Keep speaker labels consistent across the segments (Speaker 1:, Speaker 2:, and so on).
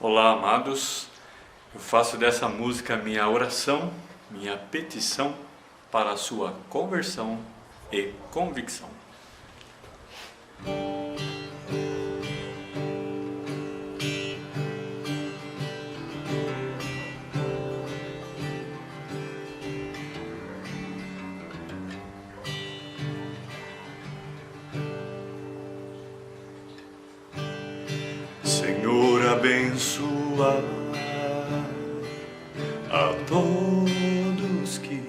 Speaker 1: Olá, amados. Eu faço dessa música minha oração, minha petição para a sua conversão e convicção. Senhor, abençoa a todos que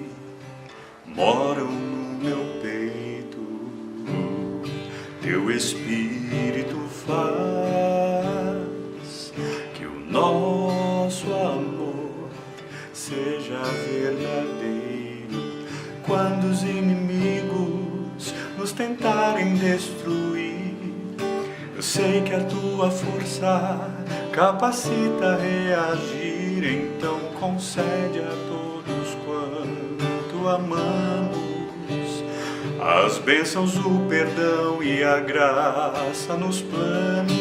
Speaker 1: moram no meu peito. Teu Espírito faz que o nosso amor seja verdadeiro. Quando os inimigos nos tentarem destruir, eu sei que a tua força capacita a reagir. Então concede a todos quanto amamos as bênçãos, o perdão e a graça nos planos,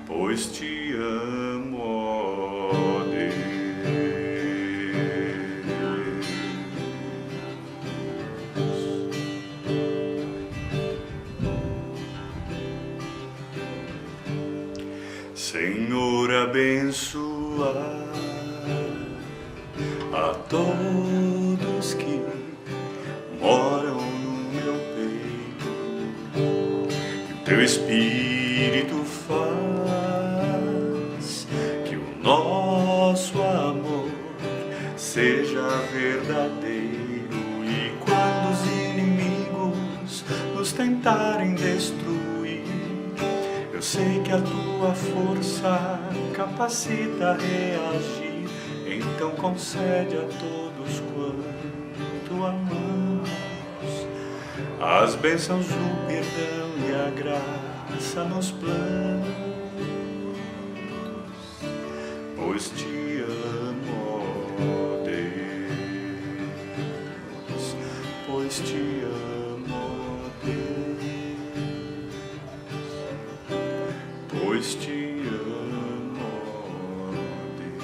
Speaker 1: pois te amo, ó Deus. Senhor, abençoa a todos que moram no meu peito. Que o teu Espírito faz que o nosso amor seja verdadeiro. E quando os inimigos nos tentarem destruir, eu sei que a tua força capacita a reagir. Então concede a todos quanto amamos as bênçãos, o perdão e a graça nos planos, pois te amo, ó Deus, pois te amo, ó Deus, pois te amo, ó Deus.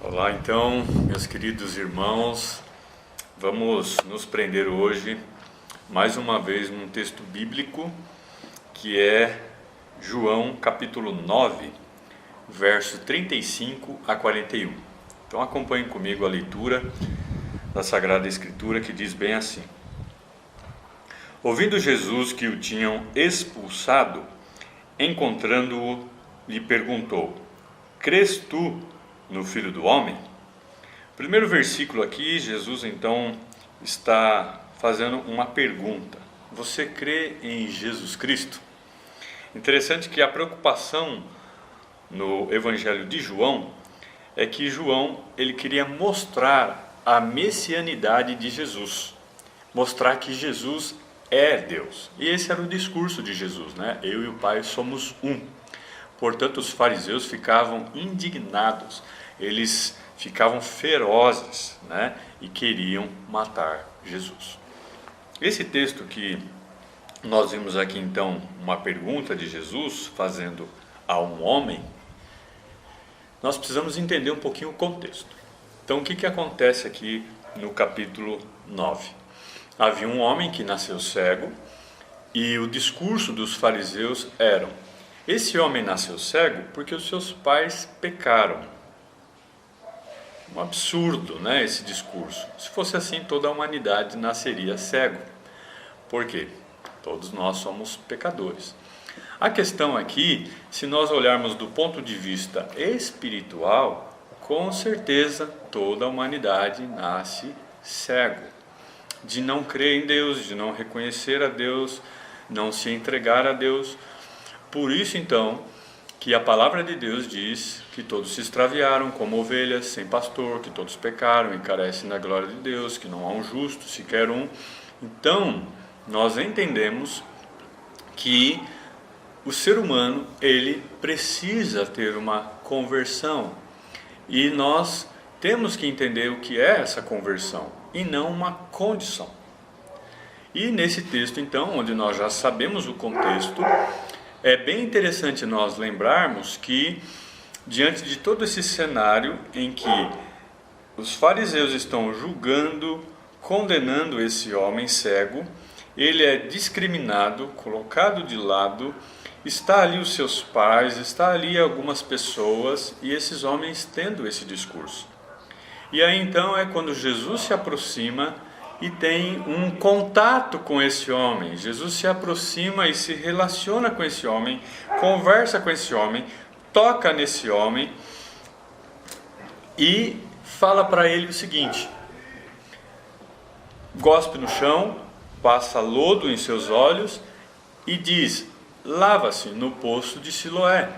Speaker 1: Olá, então, meus queridos irmãos, vamos nos prender hoje mais uma vez num texto bíblico que é João capítulo 9, verso 35 a 41. Então acompanhem comigo a leitura da Sagrada Escritura, que diz bem assim: Ouvindo Jesus que o tinham expulsado, encontrando-o, lhe perguntou: Crês tu no Filho do Homem? O primeiro versículo aqui, Jesus então está fazendo uma pergunta: você crê em Jesus Cristo? Interessante que a preocupação no Evangelho de João é que João ele queria mostrar a messianidade de Jesus, mostrar que Jesus é Deus. E esse era o discurso de Jesus, né? Eu e o Pai somos um. Portanto, os fariseus ficavam indignados, eles ficavam ferozes, né? E queriam matar Jesus. Esse texto que nós vimos aqui, então, uma pergunta de Jesus fazendo a um homem, nós precisamos entender um pouquinho o contexto. Então, o que acontece aqui no capítulo 9? Havia um homem que nasceu cego e o discurso dos fariseus era: esse homem nasceu cego porque os seus pais pecaram. Um absurdo, né, esse discurso. Se fosse assim, toda a humanidade nasceria cego. Por quê? Todos nós somos pecadores. A questão aqui, se nós olharmos do ponto de vista espiritual, com certeza toda a humanidade nasce cego. De não crer em Deus, de não reconhecer a Deus, não se entregar a Deus. Por isso, então, que a palavra de Deus diz que todos se extraviaram como ovelhas sem pastor, que todos pecaram e carecem da glória de Deus, que não há um justo, sequer um. Então, nós entendemos que o ser humano, ele precisa ter uma conversão. E nós temos que entender o que é essa conversão e não uma condição. E nesse texto, então, onde nós já sabemos o contexto, é bem interessante nós lembrarmos que, diante de todo esse cenário em que os fariseus estão julgando, condenando esse homem cego, ele é discriminado, colocado de lado, está ali os seus pais, está ali algumas pessoas e esses homens tendo esse discurso. E aí então é quando Jesus se aproxima e tem um contato com esse homem. Jesus se aproxima e se relaciona com esse homem, conversa com esse homem, toca nesse homem e fala para ele o seguinte: gospe no chão, passa lodo em seus olhos e diz: lava-se no poço de Siloé.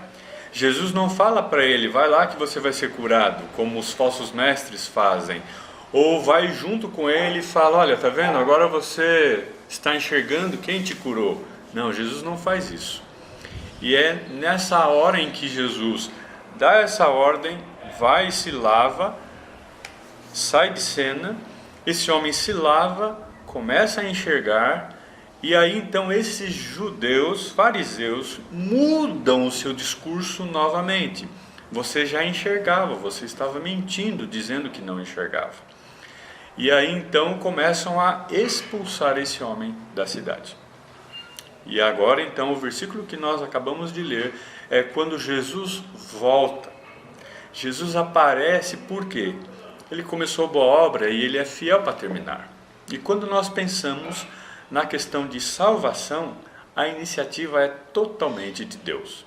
Speaker 1: Jesus não fala para ele: vai lá que você vai ser curado, como os falsos mestres fazem. Ou vai junto com ele e fala: olha, tá vendo? Agora você está enxergando quem te curou. Não, Jesus não faz isso. E é nessa hora em que Jesus dá essa ordem, vai e se lava, sai de cena, esse homem se lava, começa a enxergar, e aí então esses judeus, fariseus, mudam o seu discurso novamente. Você já enxergava, você estava mentindo, dizendo que não enxergava. E aí então começam a expulsar esse homem da cidade. E agora então o versículo que nós acabamos de ler é quando Jesus volta. Jesus aparece por quê? Ele começou a boa obra e ele é fiel para terminar. E quando nós pensamos na questão de salvação, a iniciativa é totalmente de Deus.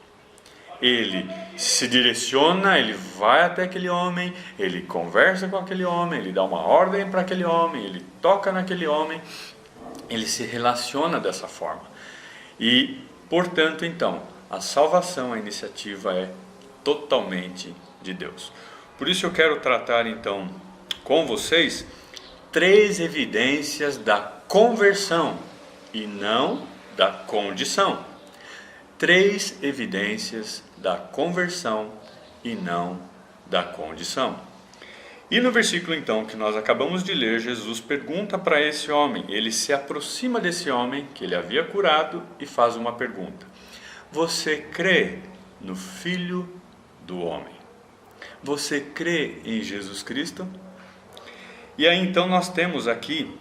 Speaker 1: Ele se direciona, ele vai até aquele homem, ele conversa com aquele homem, ele dá uma ordem para aquele homem, ele toca naquele homem, ele se relaciona dessa forma. E, portanto, então, a salvação, a iniciativa é totalmente de Deus. Por isso eu quero tratar, então, com vocês, 3 evidências da conversão e não da condição. 3 evidências da conversão e não da condição. E no versículo então que nós acabamos de ler, Jesus pergunta para esse homem, ele se aproxima desse homem que ele havia curado e faz uma pergunta: você crê no Filho do Homem? Você crê em Jesus Cristo? E aí então nós temos aqui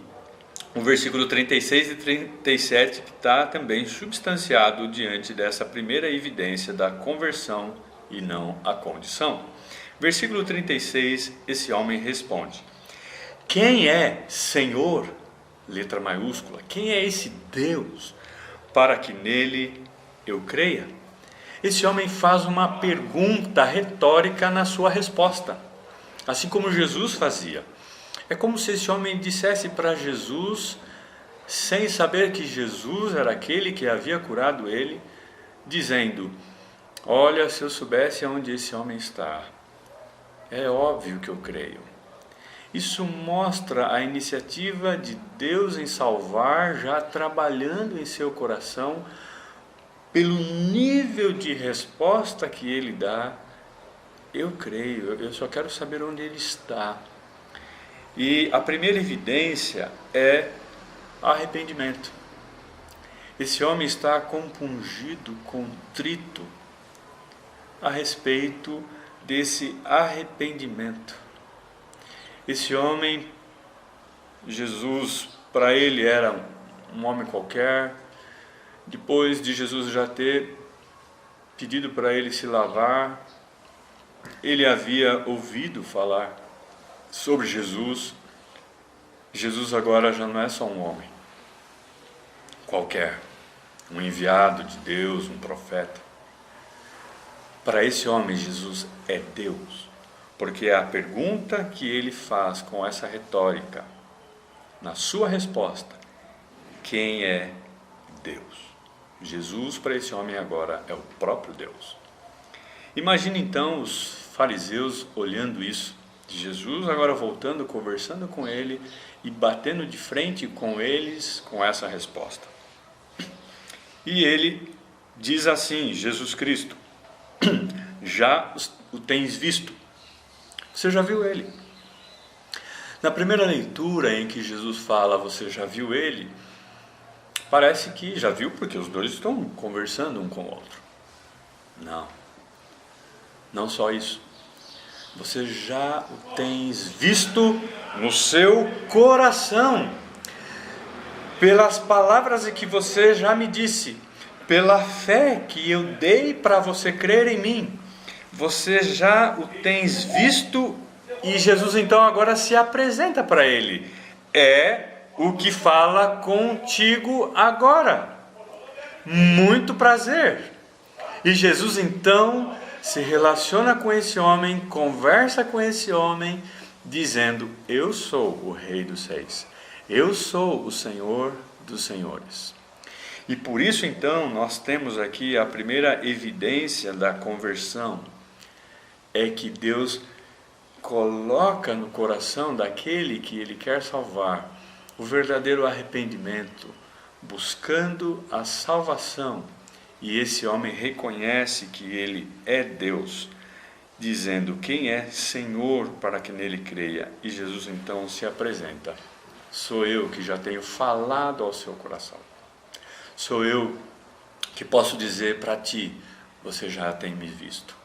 Speaker 1: o versículo 36 e 37 que está também substanciado diante dessa primeira evidência da conversão e não a condição. Versículo 36, esse homem responde: quem é Senhor, letra maiúscula, quem é esse Deus, para que nele eu creia? Esse homem faz uma pergunta retórica na sua resposta, assim como Jesus fazia. É como se esse homem dissesse para Jesus, sem saber que Jesus era aquele que havia curado ele, dizendo: olha, se eu soubesse onde esse homem está, é óbvio que eu creio. Isso mostra a iniciativa de Deus em salvar, já trabalhando em seu coração, pelo nível de resposta que ele dá. Eu creio, eu só quero saber onde ele está. E a primeira evidência é arrependimento. Esse homem está compungido, contrito a respeito desse arrependimento. Esse homem, Jesus, para ele era um homem qualquer. Depois de Jesus já ter pedido para ele se lavar, ele havia ouvido falar sobre Jesus. Jesus agora já não é só um homem qualquer, um enviado de Deus, um profeta. Para esse homem, Jesus é Deus, porque é a pergunta que ele faz com essa retórica, na sua resposta: quem é Deus? Jesus para esse homem agora é o próprio Deus. Imagine então os fariseus olhando isso, de Jesus agora voltando, conversando com ele e batendo de frente com eles com essa resposta. E ele diz assim, Jesus Cristo: já o tens visto, você já viu ele, Na primeira leitura em que Jesus fala, você já viu ele? Parece que já viu porque os dois estão conversando um com o outro. Não. Não só isso. Você já o tens visto no seu coração. Pelas palavras que você já me disse. Pela fé que eu dei para você crer em mim. Você já o tens visto. E Jesus então agora se apresenta para ele. É o que fala contigo agora. Muito prazer. E Jesus então se relaciona com esse homem, conversa com esse homem, dizendo: eu sou o Rei dos Reis. Eu sou o Senhor dos Senhores. E por isso então nós temos aqui a primeira evidência da conversão. É que Deus coloca no coração daquele que Ele quer salvar o verdadeiro arrependimento, buscando a salvação. E esse homem reconhece que Ele é Deus, dizendo quem é Senhor para que nele creia. E Jesus então se apresenta: sou eu que já tenho falado ao seu coração. Sou eu que posso dizer para ti: você já tem me visto.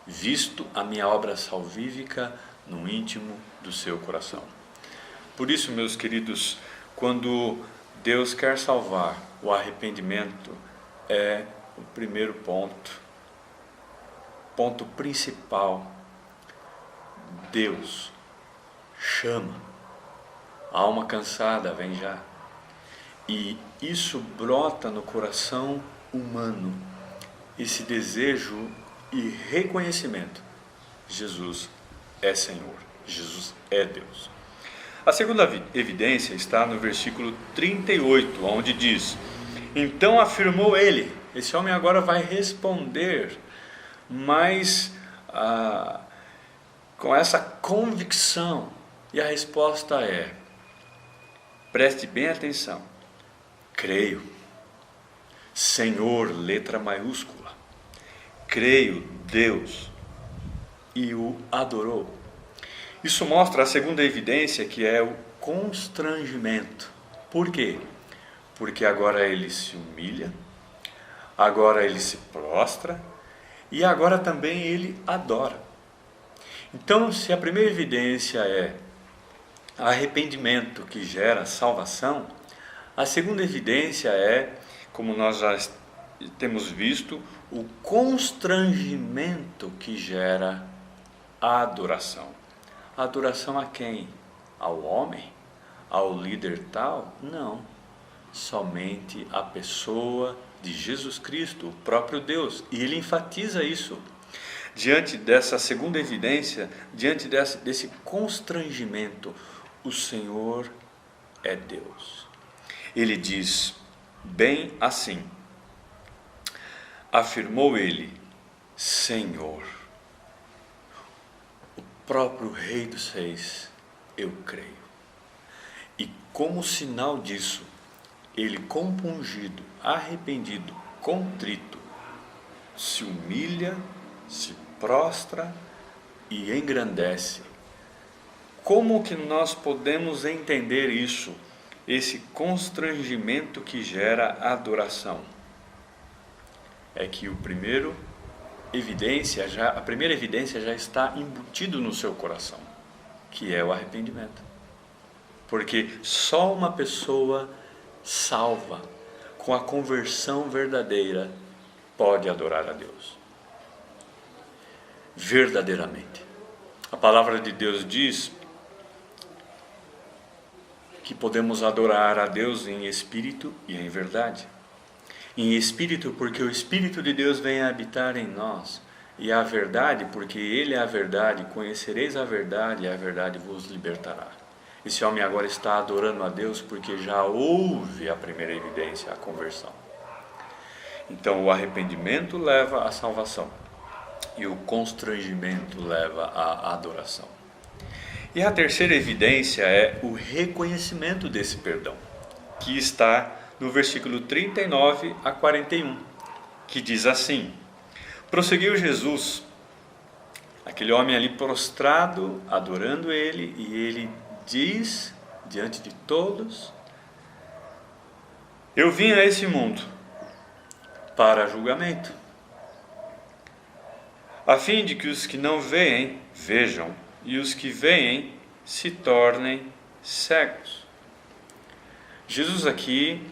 Speaker 1: Visto a minha obra salvífica no íntimo do seu coração. Por isso, meus queridos, quando Deus quer salvar, o arrependimento é o primeiro ponto principal. Deus chama. A alma cansada vem já. E isso brota no coração humano, esse desejo e reconhecimento: Jesus é Senhor, Jesus é Deus. A segunda evidência está no versículo 38, onde diz: então afirmou ele. Esse homem agora vai responder, mas com essa convicção. E a resposta é: preste bem atenção. Creio. Senhor, letra maiúscula. Creio, Deus. E o adorou. Isso mostra a segunda evidência, que é o constrangimento. Por quê? Porque agora ele se humilha, agora ele se prostra e agora também ele adora. Então, se a primeira evidência é arrependimento que gera salvação, a segunda evidência é, como nós já temos visto, o constrangimento que gera a adoração. A adoração a quem? Ao homem? Ao líder tal? Não. Somente a pessoa de Jesus Cristo, o próprio Deus. E ele enfatiza isso. Diante dessa segunda evidência, diante desse constrangimento, o Senhor é Deus. Ele diz, bem assim, afirmou ele, Senhor, o próprio Rei dos Reis, eu creio. E como sinal disso, ele compungido, arrependido, contrito, se humilha, se prostra e engrandece. Como que nós podemos entender isso? Esse constrangimento que gera adoração. É que a primeira evidência já está embutido no seu coração, que é o arrependimento. Porque só uma pessoa salva, com a conversão verdadeira, pode adorar a Deus. Verdadeiramente. A palavra de Deus diz que podemos adorar a Deus em espírito e em verdade. Em espírito, porque o Espírito de Deus vem habitar em nós. E a verdade, porque Ele é a verdade. Conhecereis a verdade e a verdade vos libertará. Esse homem agora está adorando a Deus porque já houve a primeira evidência, a conversão. Então o arrependimento leva à salvação e o constrangimento leva à adoração. E a terceira evidência é o reconhecimento desse perdão, que está no versículo 39 a 41, que diz assim: prosseguiu Jesus, aquele homem ali prostrado, adorando ele, e ele diz diante de todos: eu vim a esse mundo para julgamento, a fim de que os que não veem, vejam, e os que veem se tornem cegos. Jesus aqui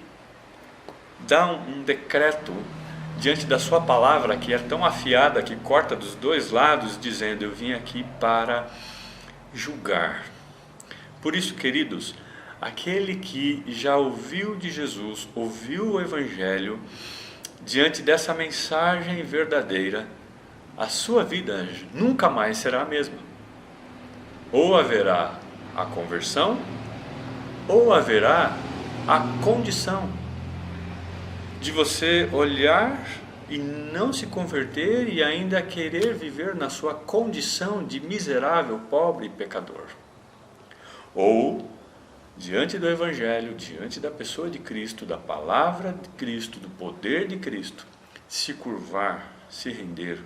Speaker 1: dá um decreto diante da sua palavra, que é tão afiada, que corta dos dois lados, dizendo: eu vim aqui para julgar. Por isso, queridos, aquele que já ouviu de Jesus, ouviu o Evangelho, diante dessa mensagem verdadeira, a sua vida nunca mais será a mesma. Ou haverá a conversão, ou haverá a condição de você olhar e não se converter e ainda querer viver na sua condição de miserável, pobre e pecador. Ou, diante do Evangelho, diante da pessoa de Cristo, da palavra de Cristo, do poder de Cristo, se curvar, se render,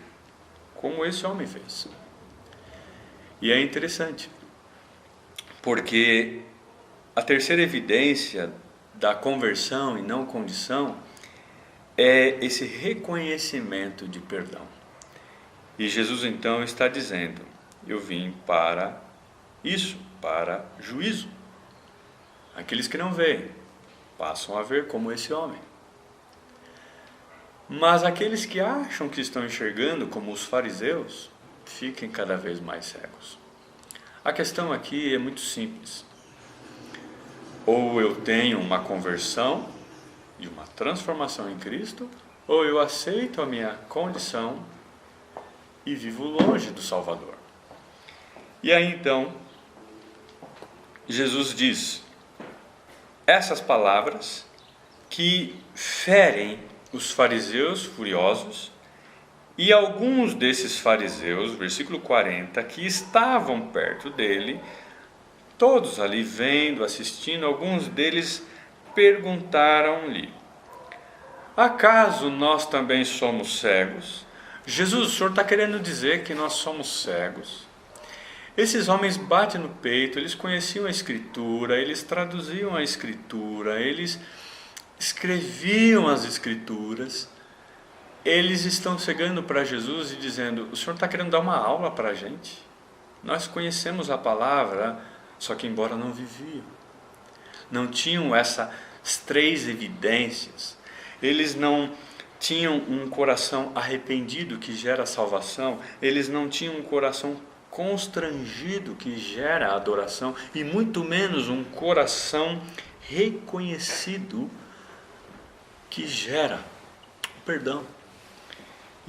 Speaker 1: como esse homem fez. E é interessante, porque a terceira evidência da conversão e não condição é esse reconhecimento de perdão. E Jesus então está dizendo: eu vim para isso, para juízo. Aqueles que não veem passam a ver como esse homem. Mas aqueles que acham que estão enxergando, como os fariseus, fiquem cada vez mais cegos. A questão aqui é muito simples. Ou eu tenho uma conversão e uma transformação em Cristo, ou eu aceito a minha condição e vivo longe do Salvador. E aí então, Jesus diz essas palavras que ferem os fariseus furiosos, e alguns desses fariseus, versículo 40, que estavam perto dele, todos ali vendo, assistindo, alguns deles perguntaram-lhe: acaso nós também somos cegos? Jesus, o Senhor está querendo dizer que nós somos cegos? Esses homens batem no peito, eles conheciam a Escritura, eles traduziam a Escritura, eles escreviam as Escrituras. Eles estão chegando para Jesus e dizendo: o Senhor está querendo dar uma aula para a gente? Nós conhecemos a palavra, só que embora não viviam, não tinham essas três evidências. Eles não tinham um coração arrependido que gera salvação, eles não tinham um coração constrangido que gera adoração, e muito menos um coração reconhecido que gera perdão.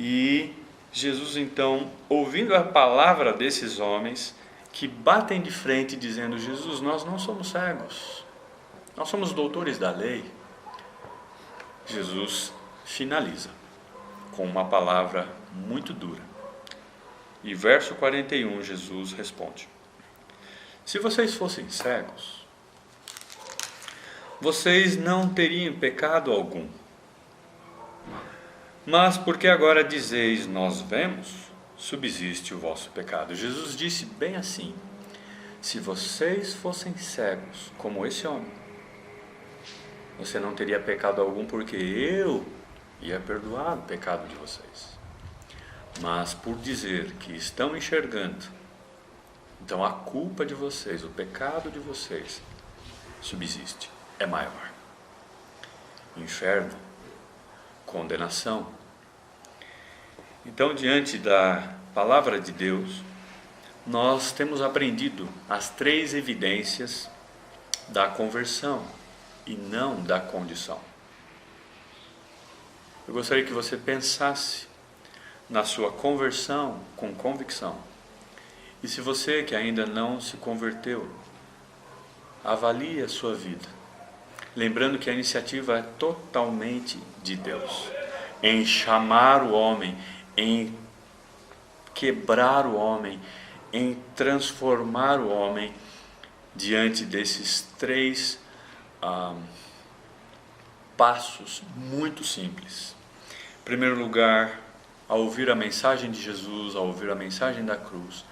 Speaker 1: E Jesus então, ouvindo a palavra desses homens que batem de frente dizendo: Jesus, nós não somos cegos, nós somos doutores da lei, Jesus finaliza com uma palavra muito dura. E verso 41, Jesus responde: se vocês fossem cegos, vocês não teriam pecado algum. Mas porque agora dizeis, nós vemos, subsiste o vosso pecado. Jesus disse bem assim: se vocês fossem cegos, como esse homem, você não teria pecado algum, porque eu ia perdoar o pecado de vocês. Mas por dizer que estão enxergando, então a culpa de vocês, o pecado de vocês, subsiste, é maior. Inferno, condenação. Então, diante da palavra de Deus, nós temos aprendido as três evidências da conversão e não da condição. Eu gostaria que você pensasse na sua conversão com convicção. E se você que ainda não se converteu, avalie a sua vida, lembrando que a iniciativa é totalmente de Deus, em chamar o homem, em quebrar o homem, em transformar o homem diante desses três passos muito simples. Em primeiro lugar, ao ouvir a mensagem de Jesus, ao ouvir a mensagem da cruz,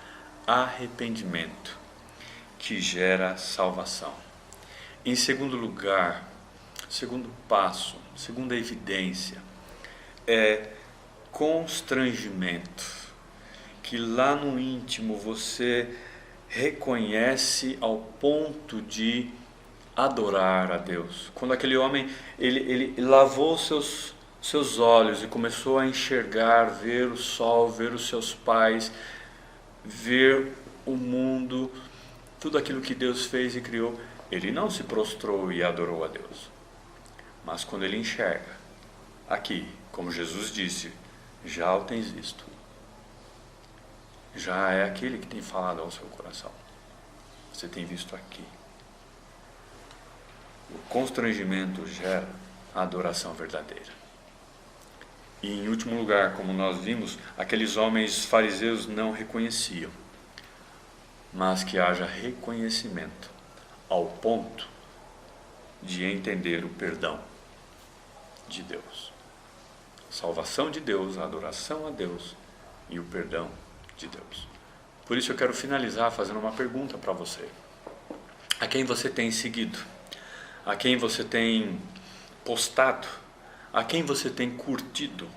Speaker 1: arrependimento. que gera salvação. Em segundo lugar, segundo passo, segunda evidência, é constrangimento, que lá no íntimo você reconhece ao ponto de adorar a Deus. Quando aquele homem ele lavou seus olhos e começou a enxergar, ver o sol, ver os seus pais, ver o mundo, tudo aquilo que Deus fez e criou, ele não se prostrou e adorou a Deus. Mas quando ele enxerga, aqui, como Jesus disse, já o tens visto. Já é aquele que tem falado ao seu coração. Você tem visto aqui. O constrangimento gera a adoração verdadeira. E em último lugar, como nós vimos, aqueles homens fariseus não reconheciam, mas que haja reconhecimento ao ponto de entender o perdão de Deus. A salvação de Deus, a adoração a Deus e o perdão de Deus. Por isso eu quero finalizar fazendo uma pergunta para você. A quem você tem seguido? A quem você tem postado? A quem você tem curtido?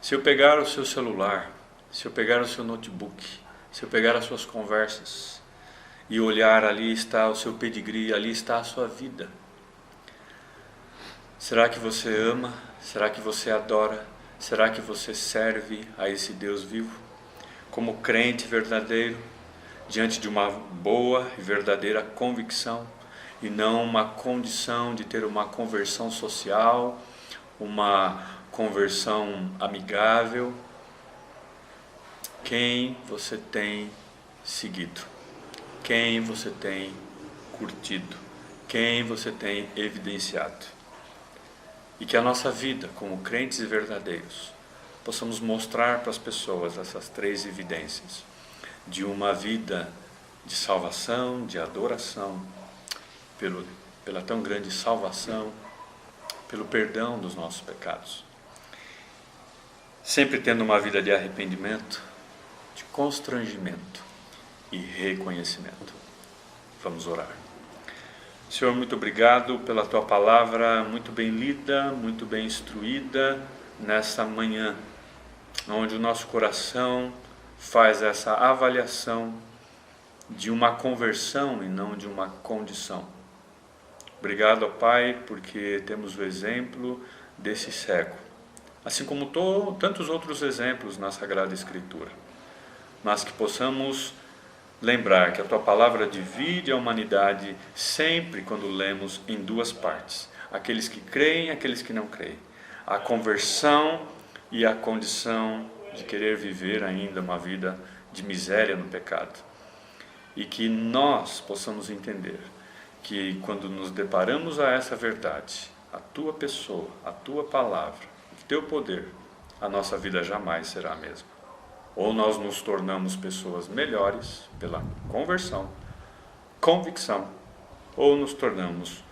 Speaker 1: Se eu pegar o seu celular, se eu pegar o seu notebook, se eu pegar as suas conversas e olhar, ali está o seu pedigree, ali está a sua vida. Será que você ama? Será que você adora? Será que você serve a esse Deus vivo? Como crente verdadeiro, diante de uma boa e verdadeira convicção, e não uma condição de ter uma conversão social, uma conversão amigável. Quem você tem seguido? Quem você tem curtido? Quem você tem evidenciado? E que a nossa vida, como crentes e verdadeiros, possamos mostrar para as pessoas essas três evidências de uma vida de salvação, de adoração, pela tão grande salvação, pelo perdão dos nossos pecados. Sempre tendo uma vida de arrependimento, de constrangimento e reconhecimento. Vamos orar. Senhor, muito obrigado pela Tua palavra, muito bem lida, muito bem instruída nessa manhã, onde o nosso coração faz essa avaliação de uma conversão e não de uma condição. Obrigado, ó Pai, porque temos o exemplo desse cego, assim como tantos outros exemplos na Sagrada Escritura, mas que possamos lembrar que a Tua palavra divide a humanidade sempre quando lemos em duas partes, aqueles que creem e aqueles que não creem, a conversão e a condição de querer viver ainda uma vida de miséria no pecado. E que nós possamos entender que quando nos deparamos a essa verdade, a Tua pessoa, a Tua palavra, o Teu poder, a nossa vida jamais será a mesma. Ou nós nos tornamos pessoas melhores pela conversão, convicção, ou nos tornamos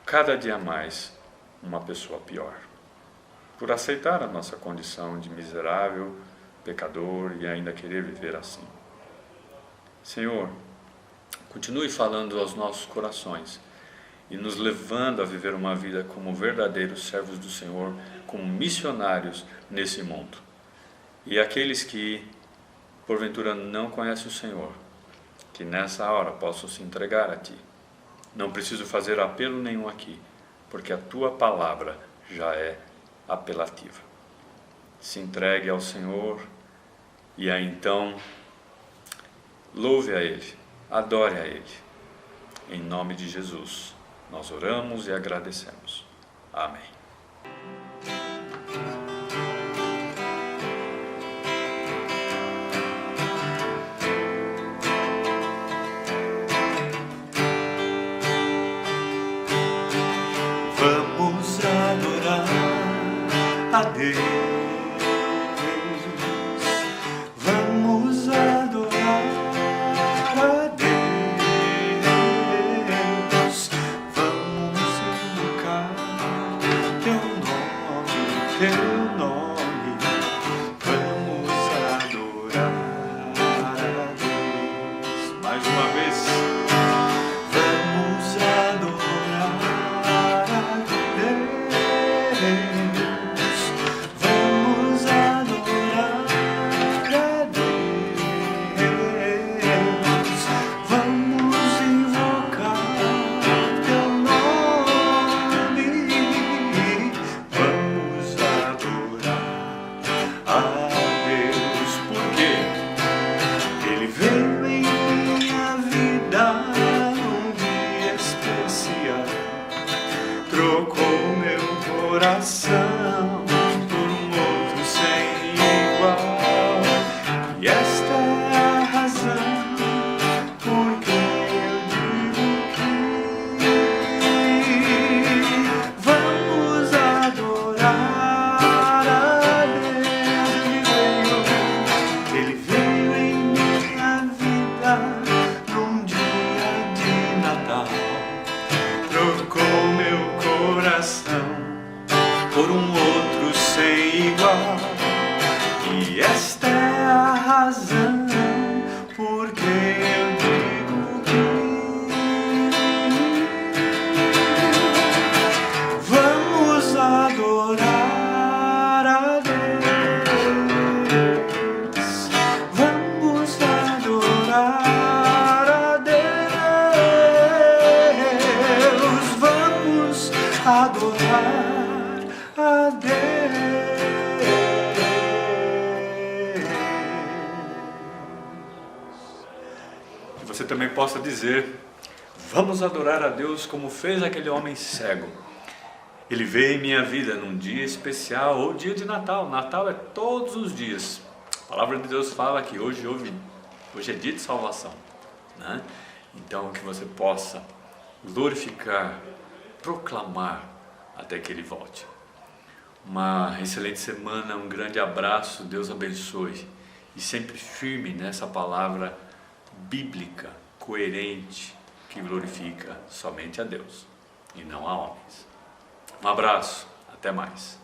Speaker 1: cada dia mais uma pessoa pior, por aceitar a nossa condição de miserável, pecador e ainda querer viver assim. Senhor, continue falando aos nossos corações e nos levando a viver uma vida como verdadeiros servos do Senhor, como missionários nesse mundo. E aqueles que, porventura, não conhecem o Senhor, que nessa hora possam se entregar a Ti. Não preciso fazer apelo nenhum aqui, porque a Tua palavra já é apelativa. Se entregue ao Senhor e aí então louve a Ele, adore a Ele. Em nome de Jesus, nós oramos e agradecemos. Amém.
Speaker 2: Vamos adorar a Deus. Vamos adorar a Deus. Vamos invocar Teu nome. Vamos adorar a Deus. Mais uma vez. trocou meu coração por um outro sem igual. E esta é a razão por que eu digo que vamos adorar a Deus. Ele veio em minha vida num dia de Natal. Trocou meu coração por um outro sem igual. E esta é a razão por que eu digo que vamos adorar a Deus. Vamos adorar a Deus. Vamos adorar a Deus.
Speaker 1: Que você também possa dizer: vamos adorar a Deus como fez aquele homem cego. Ele veio em minha vida num dia especial, ou dia de Natal. Natal é todos os dias. A palavra de Deus fala que hoje é dia de salvação, né? Então que você possa glorificar, proclamar até que Ele volte. Uma excelente semana, um grande abraço, Deus abençoe. E sempre firme nessa palavra bíblica, coerente, que glorifica somente a Deus e não a homens. Um abraço, até mais.